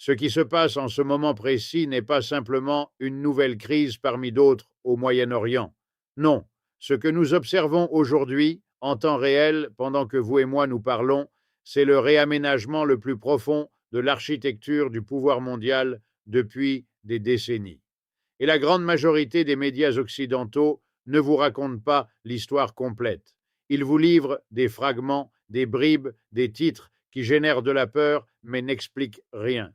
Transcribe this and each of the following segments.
Ce qui se passe en ce moment précis n'est pas simplement une nouvelle crise parmi d'autres au Moyen-Orient. Non, ce que nous observons aujourd'hui, en temps réel, pendant que vous et moi nous parlons, c'est le réaménagement le plus profond de l'architecture du pouvoir mondial depuis des décennies. Et la grande majorité des médias occidentaux ne vous racontent pas l'histoire complète. Ils vous livrent des fragments, des bribes, des titres qui génèrent de la peur mais n'expliquent rien.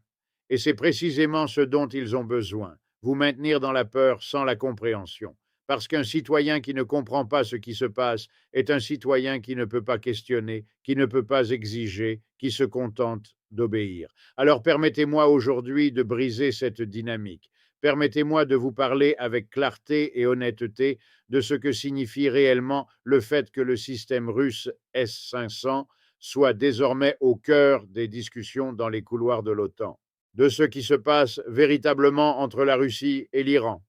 Et c'est précisément ce dont ils ont besoin, vous maintenir dans la peur sans la compréhension. Parce qu'un citoyen qui ne comprend pas ce qui se passe est un citoyen qui ne peut pas questionner, qui ne peut pas exiger, qui se contente d'obéir. Alors permettez-moi aujourd'hui de briser cette dynamique. Permettez-moi de vous parler avec clarté et honnêteté de ce que signifie réellement le fait que le système russe S-500 soit désormais au cœur des discussions dans les couloirs de l'OTAN, de ce qui se passe véritablement entre la Russie et l'Iran,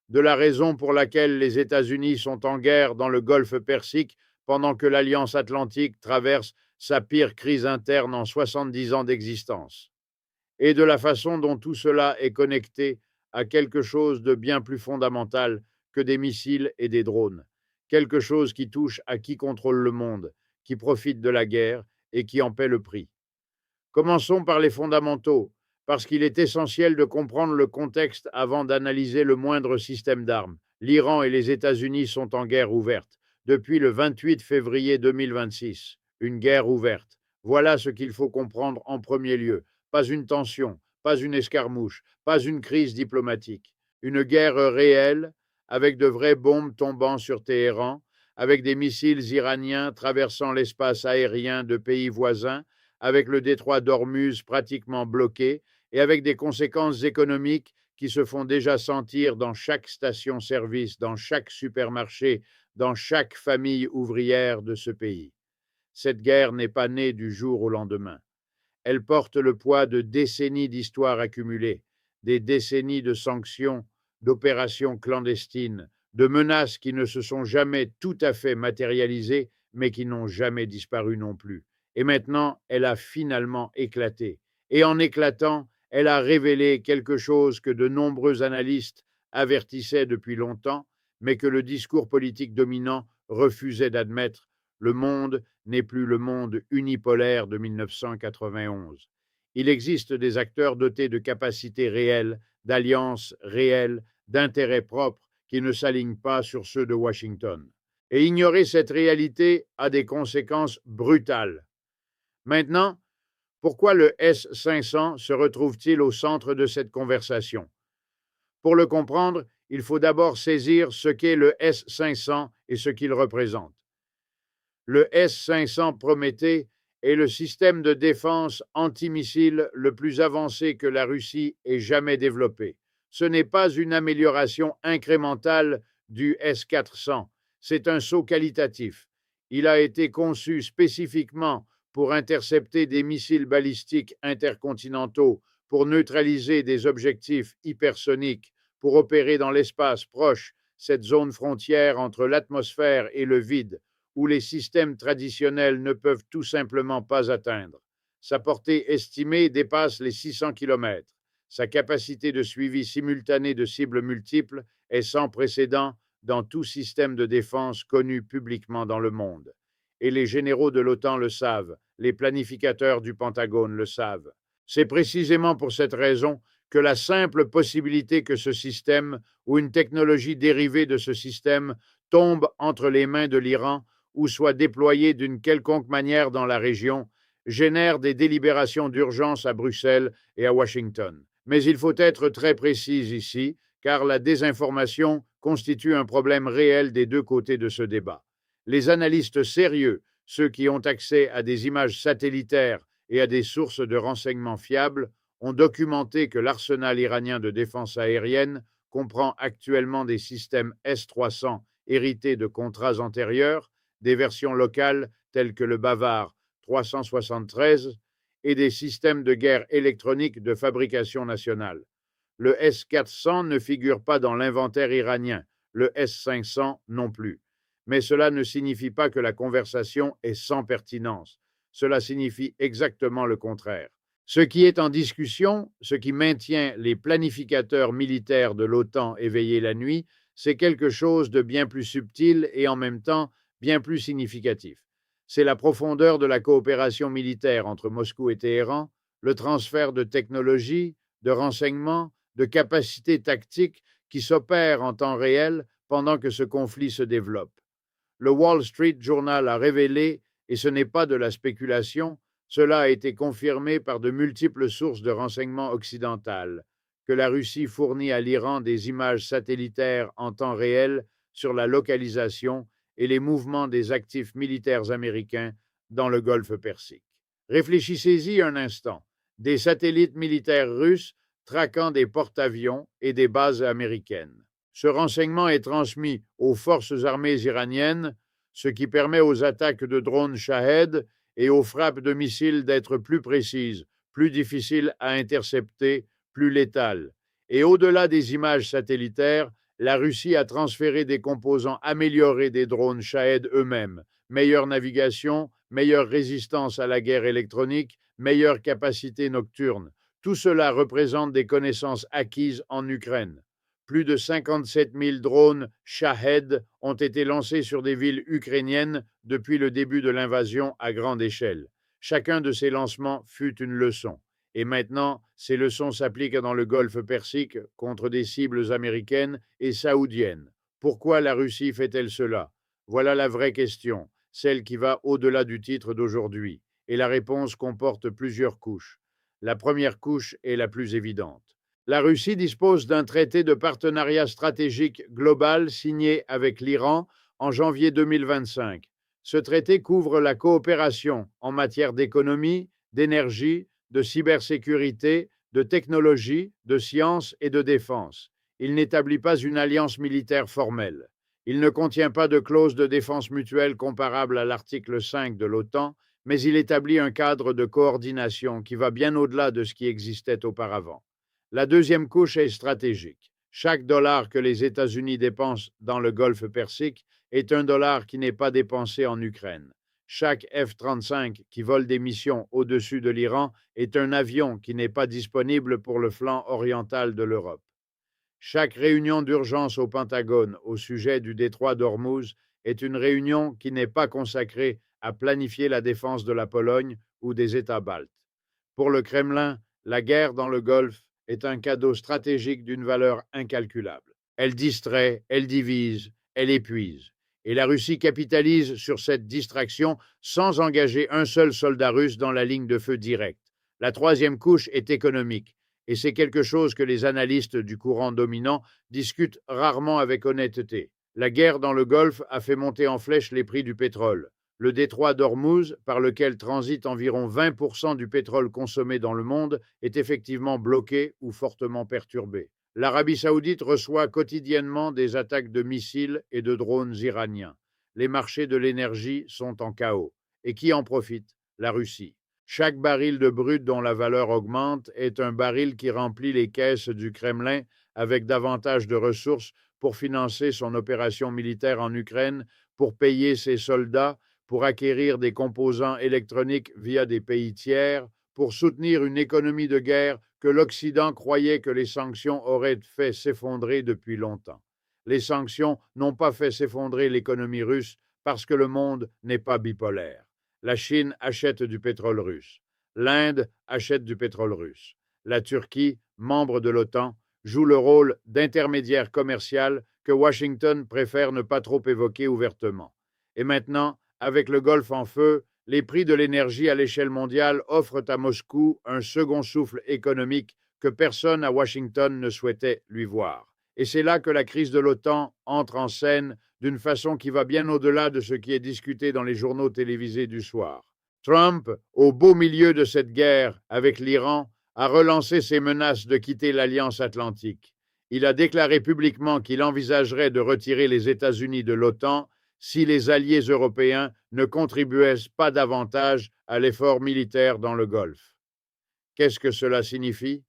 de la raison pour laquelle les États-Unis sont en guerre dans le Golfe Persique pendant que l'Alliance atlantique traverse sa pire crise interne en 70 ans d'existence, et de la façon dont tout cela est connecté à quelque chose de bien plus fondamental que des missiles et des drones, quelque chose qui touche à qui contrôle le monde, qui profite de la guerre et qui en paie le prix. Commençons par les fondamentaux, parce qu'il est essentiel de comprendre le contexte avant d'analyser le moindre système d'armes. L'Iran et les États-Unis sont en guerre ouverte depuis le 28 février 2026. Une guerre ouverte. Voilà ce qu'il faut comprendre en premier lieu. Pas une tension, pas une escarmouche, pas une crise diplomatique. Une guerre réelle, avec de vraies bombes tombant sur Téhéran, avec des missiles iraniens traversant l'espace aérien de pays voisins, avec le détroit d'Ormuz pratiquement bloqué et avec des conséquences économiques qui se font déjà sentir dans chaque station-service, dans chaque supermarché, dans chaque famille ouvrière de ce pays. Cette guerre n'est pas née du jour au lendemain. Elle porte le poids de décennies d'histoire accumulée, des décennies de sanctions, d'opérations clandestines, de menaces qui ne se sont jamais tout à fait matérialisées, mais qui n'ont jamais disparu non plus. Et maintenant, elle a finalement éclaté. Et en éclatant, elle a révélé quelque chose que de nombreux analystes avertissaient depuis longtemps, mais que le discours politique dominant refusait d'admettre. Le monde n'est plus le monde unipolaire de 1991. Il existe des acteurs dotés de capacités réelles, d'alliances réelles, d'intérêts propres qui ne s'alignent pas sur ceux de Washington. Et ignorer cette réalité a des conséquences brutales. Maintenant, pourquoi le S-500 se retrouve-t-il au centre de cette conversation? Pour le comprendre, il faut d'abord saisir ce qu'est le S-500 et ce qu'il représente. Le S-500 Prométhée est le système de défense antimissile le plus avancé que la Russie ait jamais développé. Ce n'est pas une amélioration incrémentale du S-400, c'est un saut qualitatif. Il a été conçu spécifiquement pour intercepter des missiles balistiques intercontinentaux, pour neutraliser des objectifs hypersoniques, pour opérer dans l'espace proche, cette zone frontière entre l'atmosphère et le vide, où les systèmes traditionnels ne peuvent tout simplement pas atteindre. Sa portée estimée dépasse les 600 kilomètres. Sa capacité de suivi simultané de cibles multiples est sans précédent dans tout système de défense connu publiquement dans le monde. Et les généraux de l'OTAN le savent, les planificateurs du Pentagone le savent. C'est précisément pour cette raison que la simple possibilité que ce système ou une technologie dérivée de ce système tombe entre les mains de l'Iran ou soit déployé d'une quelconque manière dans la région, génère des délibérations d'urgence à Bruxelles et à Washington. Mais il faut être très précis ici, car la désinformation constitue un problème réel des deux côtés de ce débat. Les analystes sérieux, ceux qui ont accès à des images satellitaires et à des sources de renseignements fiables, ont documenté que l'arsenal iranien de défense aérienne comprend actuellement des systèmes S-300 hérités de contrats antérieurs, des versions locales telles que le Bavard 373 et des systèmes de guerre électronique de fabrication nationale. Le S-400 ne figure pas dans l'inventaire iranien, le S-500 non plus. Mais cela ne signifie pas que la conversation est sans pertinence. Cela signifie exactement le contraire. Ce qui est en discussion, ce qui maintient les planificateurs militaires de l'OTAN éveillés la nuit, c'est quelque chose de bien plus subtil et en même temps bien plus significatif. C'est la profondeur de la coopération militaire entre Moscou et Téhéran, le transfert de technologies, de renseignements, de capacités tactiques qui s'opèrent en temps réel pendant que ce conflit se développe. Le Wall Street Journal a révélé, et ce n'est pas de la spéculation, cela a été confirmé par de multiples sources de renseignement occidentales, que la Russie fournit à l'Iran des images satellitaires en temps réel sur la localisation et les mouvements des actifs militaires américains dans le golfe Persique. Réfléchissez-y un instant. Des satellites militaires russes traquant des porte-avions et des bases américaines. Ce renseignement est transmis aux forces armées iraniennes, ce qui permet aux attaques de drones Shahed et aux frappes de missiles d'être plus précises, plus difficiles à intercepter, plus létales. Et au-delà des images satellitaires, la Russie a transféré des composants améliorés des drones Shahed eux-mêmes, meilleure navigation, meilleure résistance à la guerre électronique, meilleure capacité nocturne. Tout cela représente des connaissances acquises en Ukraine. Plus de 57 000 drones Shahed ont été lancés sur des villes ukrainiennes depuis le début de l'invasion à grande échelle. Chacun de ces lancements fut une leçon. Et maintenant, ces leçons s'appliquent dans le golfe Persique contre des cibles américaines et saoudiennes. Pourquoi la Russie fait-elle cela? Voilà la vraie question, celle qui va au-delà du titre d'aujourd'hui. Et la réponse comporte plusieurs couches. La première couche est la plus évidente. La Russie dispose d'un traité de partenariat stratégique global signé avec l'Iran en janvier 2025. Ce traité couvre la coopération en matière d'économie, d'énergie, de cybersécurité, de technologie, de science et de défense. Il n'établit pas une alliance militaire formelle. Il ne contient pas de clause de défense mutuelle comparable à l'article 5 de l'OTAN, mais il établit un cadre de coordination qui va bien au-delà de ce qui existait auparavant. La deuxième couche est stratégique. Chaque dollar que les États-Unis dépensent dans le golfe Persique est un dollar qui n'est pas dépensé en Ukraine. Chaque F-35 qui vole des missions au-dessus de l'Iran est un avion qui n'est pas disponible pour le flanc oriental de l'Europe. Chaque réunion d'urgence au Pentagone au sujet du détroit d'Ormuz est une réunion qui n'est pas consacrée à planifier la défense de la Pologne ou des États baltes. Pour le Kremlin, la guerre dans le Golfe est un cadeau stratégique d'une valeur incalculable. Elle distrait, elle divise, elle épuise. Et la Russie capitalise sur cette distraction sans engager un seul soldat russe dans la ligne de feu directe. La troisième couche est économique, et c'est quelque chose que les analystes du courant dominant discutent rarement avec honnêteté. La guerre dans le Golfe a fait monter en flèche les prix du pétrole. Le détroit d'Ormuz, par lequel transite environ 20% du pétrole consommé dans le monde, est effectivement bloqué ou fortement perturbé. L'Arabie saoudite reçoit quotidiennement des attaques de missiles et de drones iraniens. Les marchés de l'énergie sont en chaos. Et qui en profite? La Russie. Chaque baril de brut dont la valeur augmente est un baril qui remplit les caisses du Kremlin avec davantage de ressources pour financer son opération militaire en Ukraine, pour payer ses soldats, pour acquérir des composants électroniques via des pays tiers, pour soutenir une économie de guerre que l'Occident croyait que les sanctions auraient fait s'effondrer depuis longtemps. Les sanctions n'ont pas fait s'effondrer l'économie russe parce que le monde n'est pas bipolaire. La Chine achète du pétrole russe. L'Inde achète du pétrole russe. La Turquie, membre de l'OTAN, joue le rôle d'intermédiaire commercial que Washington préfère ne pas trop évoquer ouvertement. Et maintenant, avec le Golfe en feu, les prix de l'énergie à l'échelle mondiale offrent à Moscou un second souffle économique que personne à Washington ne souhaitait lui voir. Et c'est là que la crise de l'OTAN entre en scène d'une façon qui va bien au-delà de ce qui est discuté dans les journaux télévisés du soir. Trump, au beau milieu de cette guerre avec l'Iran, a relancé ses menaces de quitter l'Alliance atlantique. Il a déclaré publiquement qu'il envisagerait de retirer les États-Unis de l'OTAN si les alliés européens ne contribuaient pas davantage à l'effort militaire dans le Golfe. Qu'est-ce que cela signifie?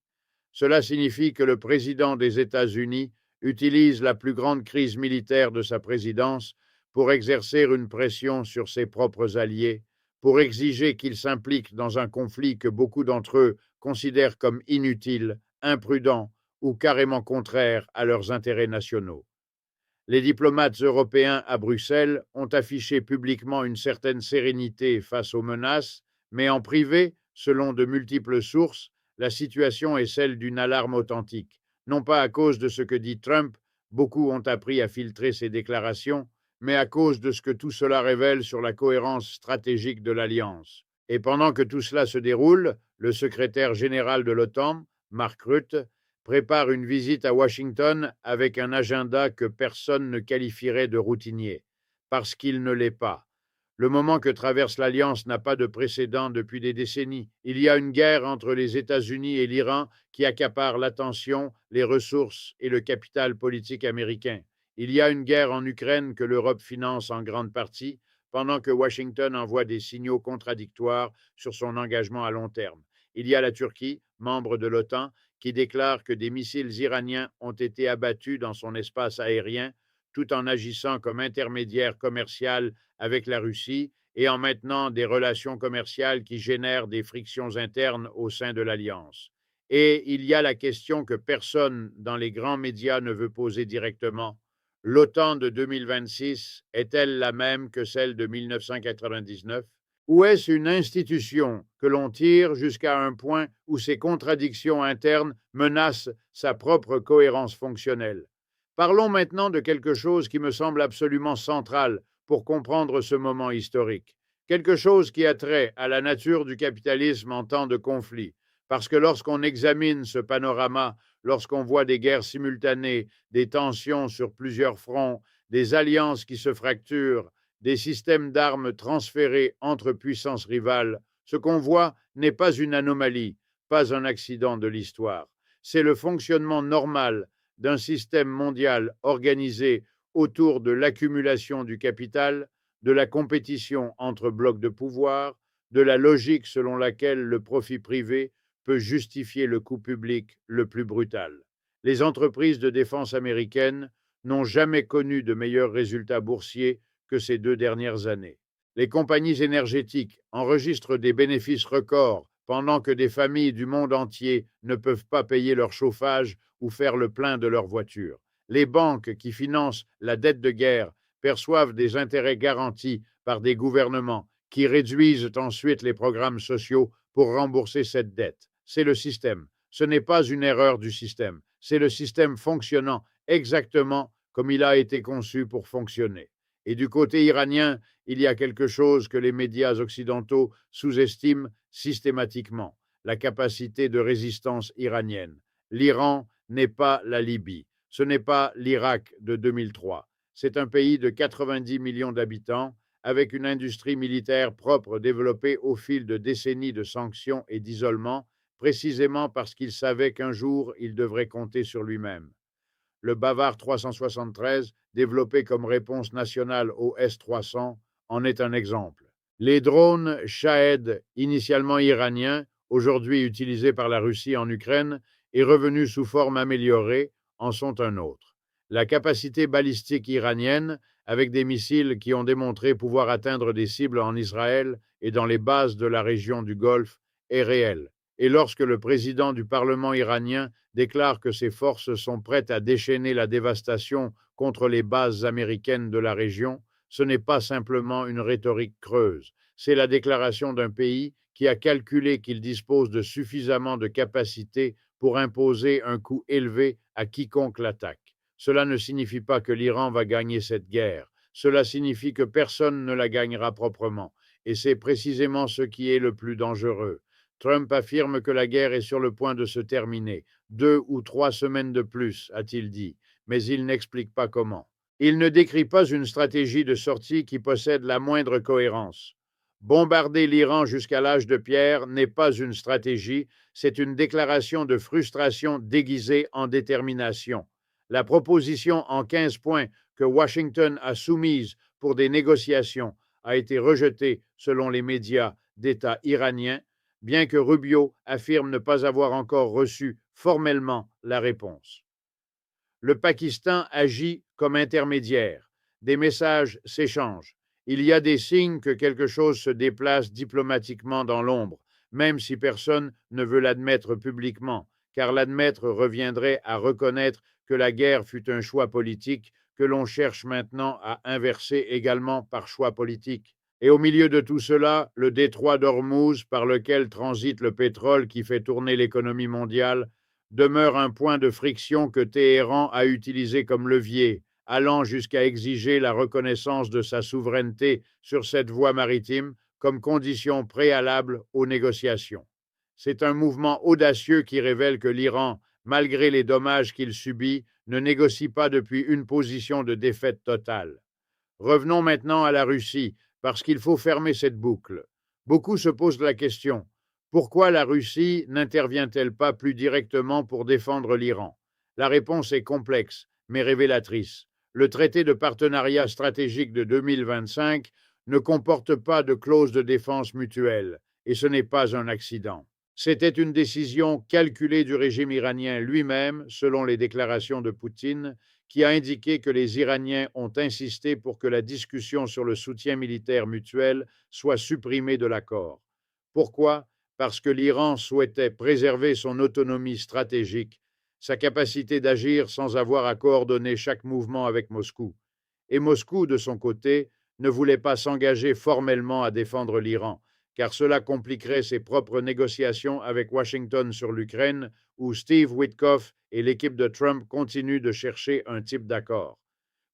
Cela signifie que le président des États-Unis utilise la plus grande crise militaire de sa présidence pour exercer une pression sur ses propres alliés, pour exiger qu'ils s'impliquent dans un conflit que beaucoup d'entre eux considèrent comme inutile, imprudent ou carrément contraire à leurs intérêts nationaux. Les diplomates européens à Bruxelles ont affiché publiquement une certaine sérénité face aux menaces, mais en privé, selon de multiples sources, la situation est celle d'une alarme authentique. Non pas à cause de ce que dit Trump, beaucoup ont appris à filtrer ses déclarations, mais à cause de ce que tout cela révèle sur la cohérence stratégique de l'Alliance. Et pendant que tout cela se déroule, le secrétaire général de l'OTAN, Mark Rutte, prépare une visite à Washington avec un agenda que personne ne qualifierait de routinier, parce qu'il ne l'est pas. Le moment que traverse l'Alliance n'a pas de précédent depuis des décennies. Il y a une guerre entre les États-Unis et l'Iran qui accapare l'attention, les ressources et le capital politique américain. Il y a une guerre en Ukraine que l'Europe finance en grande partie, pendant que Washington envoie des signaux contradictoires sur son engagement à long terme. Il y a la Turquie, membre de l'OTAN, qui déclare que des missiles iraniens ont été abattus dans son espace aérien, tout en agissant comme intermédiaire commercial avec la Russie et en maintenant des relations commerciales qui génèrent des frictions internes au sein de l'Alliance. Et il y a la question que personne dans les grands médias ne veut poser directement. L'OTAN de 2026 est-elle la même que celle de 1999? Ou est-ce une institution que l'on tire jusqu'à un point où ses contradictions internes menacent sa propre cohérence fonctionnelle? Parlons maintenant de quelque chose qui me semble absolument central pour comprendre ce moment historique. Quelque chose qui a trait à la nature du capitalisme en temps de conflit. Parce que lorsqu'on examine ce panorama, lorsqu'on voit des guerres simultanées, des tensions sur plusieurs fronts, des alliances qui se fracturent, des systèmes d'armes transférés entre puissances rivales, ce qu'on voit n'est pas une anomalie, pas un accident de l'histoire. C'est le fonctionnement normal d'un système mondial organisé autour de l'accumulation du capital, de la compétition entre blocs de pouvoir, de la logique selon laquelle le profit privé peut justifier le coût public le plus brutal. Les entreprises de défense américaines n'ont jamais connu de meilleurs résultats boursiers que ces 2 dernières années. Les compagnies énergétiques enregistrent des bénéfices records pendant que des familles du monde entier ne peuvent pas payer leur chauffage ou faire le plein de leur voiture. Les banques qui financent la dette de guerre perçoivent des intérêts garantis par des gouvernements qui réduisent ensuite les programmes sociaux pour rembourser cette dette. C'est le système. Ce n'est pas une erreur du système. C'est le système fonctionnant exactement comme il a été conçu pour fonctionner. Et du côté iranien, il y a quelque chose que les médias occidentaux sous-estiment systématiquement, la capacité de résistance iranienne. L'Iran n'est pas la Libye, ce n'est pas l'Irak de 2003. C'est un pays de 90 millions d'habitants, avec une industrie militaire propre développée au fil de décennies de sanctions et d'isolement, précisément parce qu'il savait qu'un jour il devrait compter sur lui-même. Le Bavard 373, développé comme réponse nationale au S-300, en est un exemple. Les drones Shahed, initialement iraniens, aujourd'hui utilisés par la Russie en Ukraine et revenus sous forme améliorée, en sont un autre. La capacité balistique iranienne, avec des missiles qui ont démontré pouvoir atteindre des cibles en Israël et dans les bases de la région du Golfe, est réelle. Et lorsque le président du Parlement iranien déclare que ses forces sont prêtes à déchaîner la dévastation contre les bases américaines de la région, ce n'est pas simplement une rhétorique creuse, c'est la déclaration d'un pays qui a calculé qu'il dispose de suffisamment de capacités pour imposer un coût élevé à quiconque l'attaque. Cela ne signifie pas que l'Iran va gagner cette guerre, cela signifie que personne ne la gagnera proprement, et c'est précisément ce qui est le plus dangereux. Trump affirme que la guerre est sur le point de se terminer. 2 ou 3 semaines de plus, a-t-il dit, mais il n'explique pas comment. Il ne décrit pas une stratégie de sortie qui possède la moindre cohérence. Bombarder l'Iran jusqu'à l'âge de pierre n'est pas une stratégie, c'est une déclaration de frustration déguisée en détermination. La proposition en 15 points que Washington a soumise pour des négociations a été rejetée, selon les médias d'État iraniens, bien que Rubio affirme ne pas avoir encore reçu formellement la réponse. Le Pakistan agit comme intermédiaire. Des messages s'échangent Il y a des signes que quelque chose se déplace diplomatiquement dans l'ombre, même si personne ne veut l'admettre publiquement, car l'admettre reviendrait à reconnaître que la guerre fut un choix politique que l'on cherche maintenant à inverser également par choix politique. Et au milieu de tout cela, le détroit d'Ormuz, par lequel transite le pétrole qui fait tourner l'économie mondiale, demeure un point de friction que Téhéran a utilisé comme levier, allant jusqu'à exiger la reconnaissance de sa souveraineté sur cette voie maritime comme condition préalable aux négociations. C'est un mouvement audacieux qui révèle que l'Iran, malgré les dommages qu'il subit, ne négocie pas depuis une position de défaite totale. Revenons maintenant à la Russie, parce qu'il faut fermer cette boucle. Beaucoup se posent la question, pourquoi la Russie n'intervient-elle pas plus directement pour défendre l'Iran? La réponse est complexe, mais révélatrice. Le traité de partenariat stratégique de 2025 ne comporte pas de clause de défense mutuelle, et ce n'est pas un accident. C'était une décision calculée du régime iranien lui-même, selon les déclarations de Poutine, qui a indiqué que les Iraniens ont insisté pour que la discussion sur le soutien militaire mutuel soit supprimée de l'accord. Pourquoi? Parce que l'Iran souhaitait préserver son autonomie stratégique, sa capacité d'agir sans avoir à coordonner chaque mouvement avec Moscou. Et Moscou, de son côté, ne voulait pas s'engager formellement à défendre l'Iran, car cela compliquerait ses propres négociations avec Washington sur l'Ukraine, où Steve Witkoff et l'équipe de Trump continuent de chercher un type d'accord.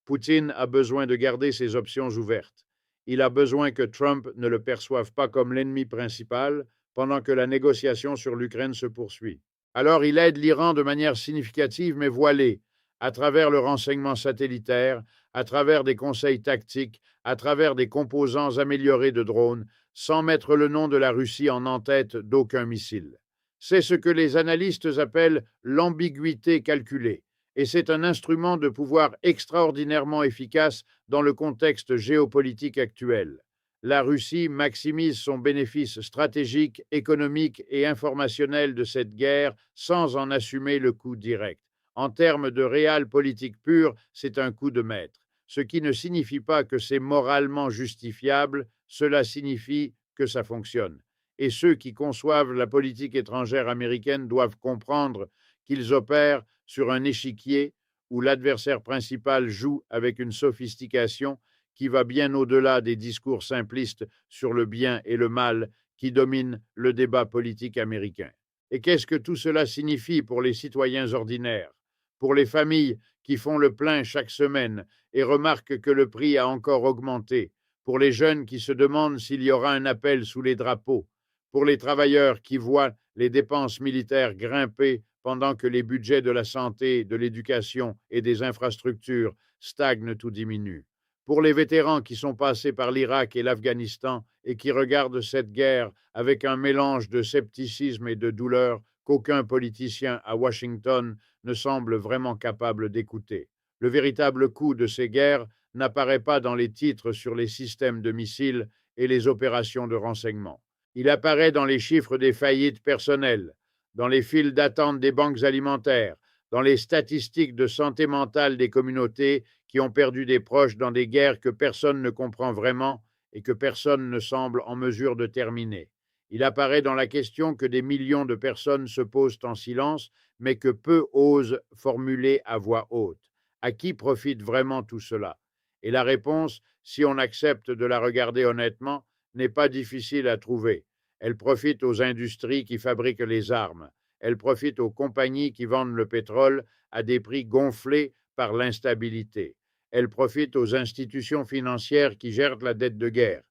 Poutine a besoin de garder ses options ouvertes. Il a besoin que Trump ne le perçoive pas comme l'ennemi principal pendant que la négociation sur l'Ukraine se poursuit. Alors il aide l'Iran de manière significative mais voilée, à travers le renseignement satellitaire, à travers des conseils tactiques, à travers des composants améliorés de drones, sans mettre le nom de la Russie en en-tête d'aucun missile. C'est ce que les analystes appellent l'ambiguïté calculée, et c'est un instrument de pouvoir extraordinairement efficace dans le contexte géopolitique actuel. La Russie maximise son bénéfice stratégique, économique et informationnel de cette guerre sans en assumer le coût direct. En termes de réelle politique pure, c'est un coup de maître. Ce qui ne signifie pas que c'est moralement justifiable, cela signifie que ça fonctionne. Et ceux qui conçoivent la politique étrangère américaine doivent comprendre qu'ils opèrent sur un échiquier où l'adversaire principal joue avec une sophistication qui va bien au-delà des discours simplistes sur le bien et le mal qui dominent le débat politique américain. Et qu'est-ce que tout cela signifie pour les citoyens ordinaires, pour les familles qui font le plein chaque semaine et remarquent que le prix a encore augmenté, pour les jeunes qui se demandent s'il y aura un appel sous les drapeaux, pour les travailleurs qui voient les dépenses militaires grimper pendant que les budgets de la santé, de l'éducation et des infrastructures stagnent ou diminuent, pour les vétérans qui sont passés par l'Irak et l'Afghanistan et qui regardent cette guerre avec un mélange de scepticisme et de douleur qu'aucun politicien à Washington ne semble vraiment capable d'écouter. Le véritable coût de ces guerres n'apparaît pas dans les titres sur les systèmes de missiles et les opérations de renseignement. Il apparaît dans les chiffres des faillites personnelles, dans les files d'attente des banques alimentaires, dans les statistiques de santé mentale des communautés qui ont perdu des proches dans des guerres que personne ne comprend vraiment et que personne ne semble en mesure de terminer. Il apparaît dans la question que des millions de personnes se posent en silence, mais que peu osent formuler à voix haute. À qui profite vraiment tout cela? Et la réponse, si on accepte de la regarder honnêtement, n'est pas difficile à trouver. Elle profite aux industries qui fabriquent les armes. Elle profite aux compagnies qui vendent le pétrole à des prix gonflés par l'instabilité. Elle profite aux institutions financières qui gèrent la dette de guerre.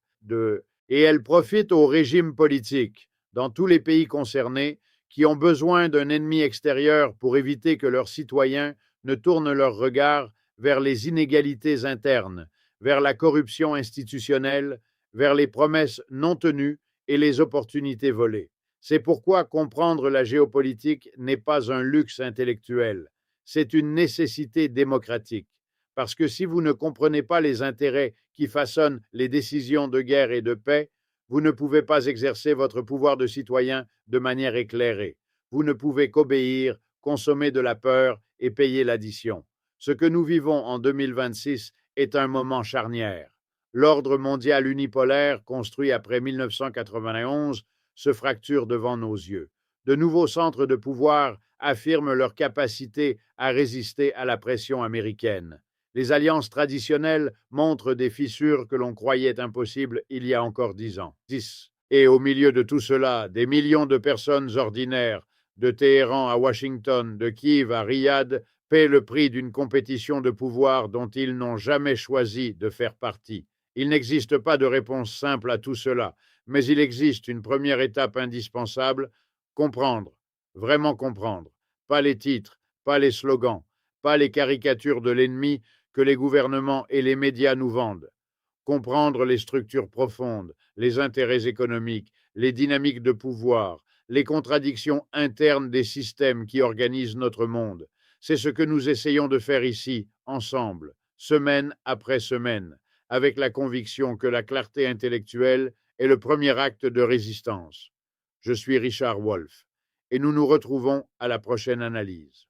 Et elle profite aux régimes politiques, dans tous les pays concernés, qui ont besoin d'un ennemi extérieur pour éviter que leurs citoyens ne tournent leur regard vers les inégalités internes, vers la corruption institutionnelle, vers les promesses non tenues et les opportunités volées. C'est pourquoi comprendre la géopolitique n'est pas un luxe intellectuel, c'est une nécessité démocratique. Parce que si vous ne comprenez pas les intérêts qui façonnent les décisions de guerre et de paix, vous ne pouvez pas exercer votre pouvoir de citoyen de manière éclairée. Vous ne pouvez qu'obéir, consommer de la peur et payer l'addition. Ce que nous vivons en 2026 est un moment charnière. L'ordre mondial unipolaire, construit après 1991, se fracture devant nos yeux. De nouveaux centres de pouvoir affirment leur capacité à résister à la pression américaine. Les alliances traditionnelles montrent des fissures que l'on croyait impossibles il y a encore 10 ans. Et au milieu de tout cela, des millions de personnes ordinaires, de Téhéran à Washington, de Kiev à Riyad, paient le prix d'une compétition de pouvoir dont ils n'ont jamais choisi de faire partie. Il n'existe pas de réponse simple à tout cela, mais il existe une première étape indispensable: comprendre, vraiment comprendre, pas les titres, pas les slogans, pas les caricatures de l'ennemi que les gouvernements et les médias nous vendent. Comprendre les structures profondes, les intérêts économiques, les dynamiques de pouvoir, les contradictions internes des systèmes qui organisent notre monde. C'est ce que nous essayons de faire ici, ensemble, semaine après semaine, avec la conviction que la clarté intellectuelle est le premier acte de résistance. Je suis Richard Wolff, et nous nous retrouvons à la prochaine analyse.